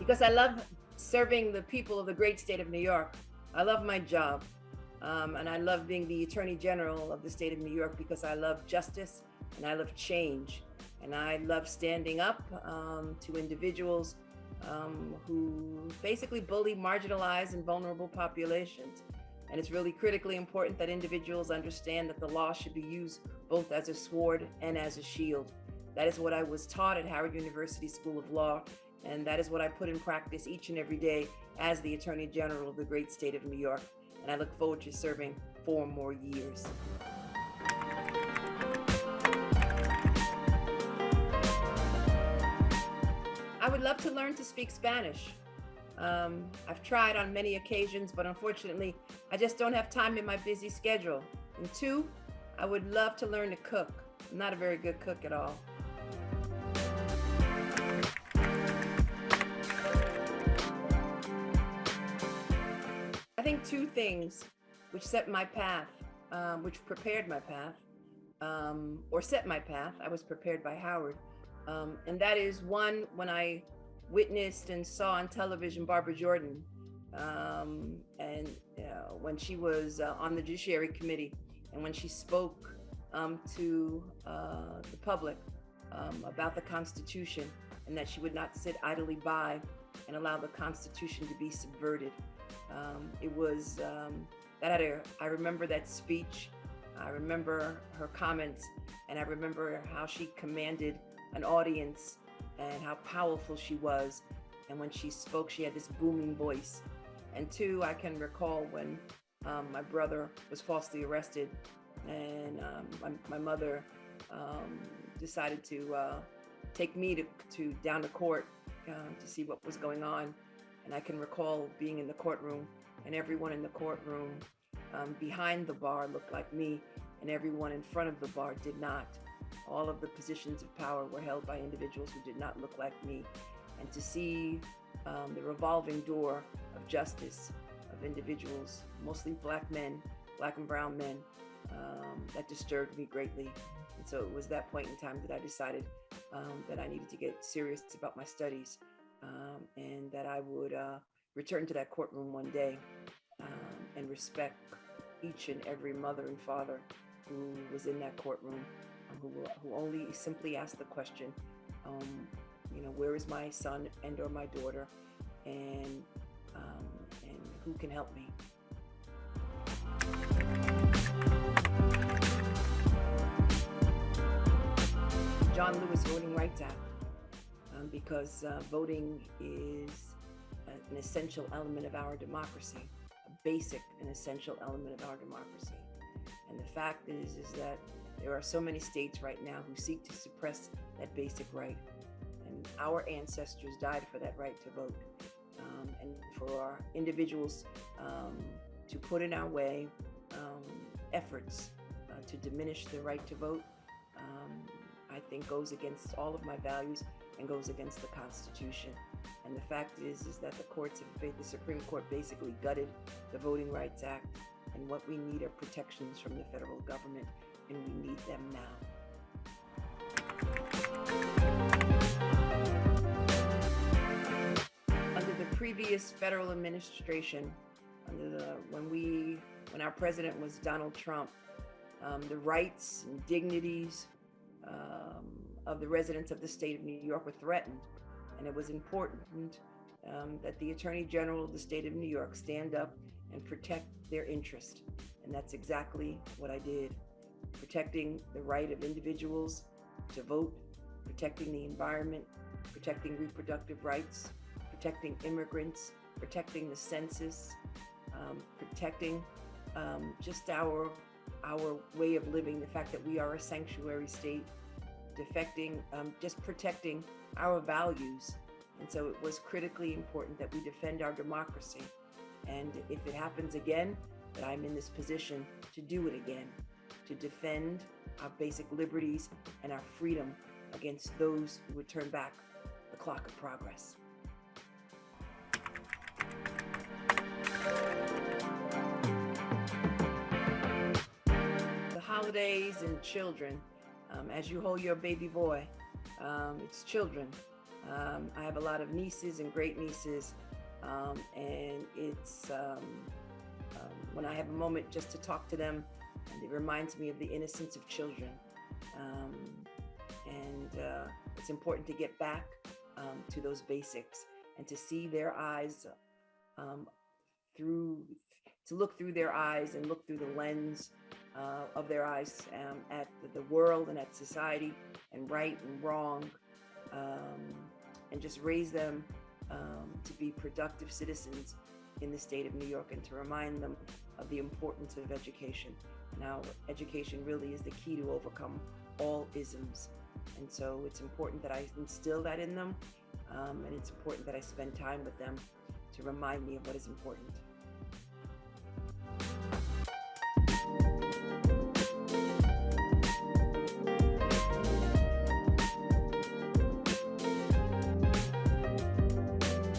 Because I love serving the people of the great state of New York. I love my job. And I love being the Attorney General of the state of New York because I love justice and I love change. And I love standing up to individuals who basically bully marginalized and vulnerable populations. And it's really critically important that individuals understand that the law should be used both as a sword and as a shield. That is what I was taught at Howard University School of Law, and that is what I put in practice each and every day as the Attorney General of the great state of New York. And I look forward to serving 4 more years. I would love to learn to speak Spanish. I've tried on many occasions, but unfortunately, I just don't have time in my busy schedule. And 2, I would love to learn to cook. I'm not a very good cook at all. I think 2 things which set my path, which prepared my path, or set my path. I was prepared by Howard. And that is 1, when I witnessed and saw on television Barbara Jordan, and when she was on the Judiciary Committee, and when she spoke to the public about the Constitution, and that she would not sit idly by and allow the Constitution to be subverted. It was I remember that speech. I remember her comments, and I remember how she commanded an audience and how powerful she was. And when she spoke, she had this booming voice. And 2, I can recall when my brother was falsely arrested, and my mother decided to take me to down to court to see what was going on. And I can recall being in the courtroom, and everyone in the courtroom behind the bar looked like me, and everyone in front of the bar did not. All of the positions of power were held by individuals who did not look like me. And to see the revolving door of justice of individuals, mostly Black men, Black and brown men, that disturbed me greatly. And so it was that point in time that I decided that I needed to get serious about my studies, and that I would return to that courtroom one day and respect each and every mother and father who was in that courtroom, who only simply asked the question, where is my son and or my daughter, and who can help me? John Lewis Voting Rights Act, because voting is an essential element of our democracy, a basic and essential element of our democracy. And the fact is that there are so many states right now who seek to suppress that basic right. And our ancestors died for that right to vote. And for our individuals to put in our way efforts to diminish the right to vote, I think goes against all of my values and goes against the Constitution. And the fact is that the Supreme Court basically gutted the Voting Rights Act. And what we need are protections from the federal government, and we need them now. Under the previous federal administration, when our president was Donald Trump, the rights and dignities of the residents of the state of New York were threatened. And it was important that the Attorney General of the state of New York stand up and protect their interest. And that's exactly what I did. Protecting the right of individuals to vote, protecting the environment, protecting reproductive rights, protecting immigrants, protecting the census, protecting just our way of living, the fact that we are a sanctuary state, just protecting our values. And so it was critically important that we defend our democracy. And if it happens again, that I'm in this position to do it again, to defend our basic liberties and our freedom against those who would turn back the clock of progress. The holidays and children, as you hold your baby boy, it's children. I have a lot of nieces and great nieces, and it's when I have a moment just to talk to them, and it reminds me of the innocence of children. Um, and it's important to get back to those basics and to see their eyes um, through, to look through their eyes and look through the lens of their eyes at the world and at society and right and wrong, um, and just raise them to be productive citizens in the state of New York, and to remind them of the importance of education. Now, education really is the key to overcome all isms. And so it's important that I instill that in them. And it's important that I spend time with them to remind me of what is important.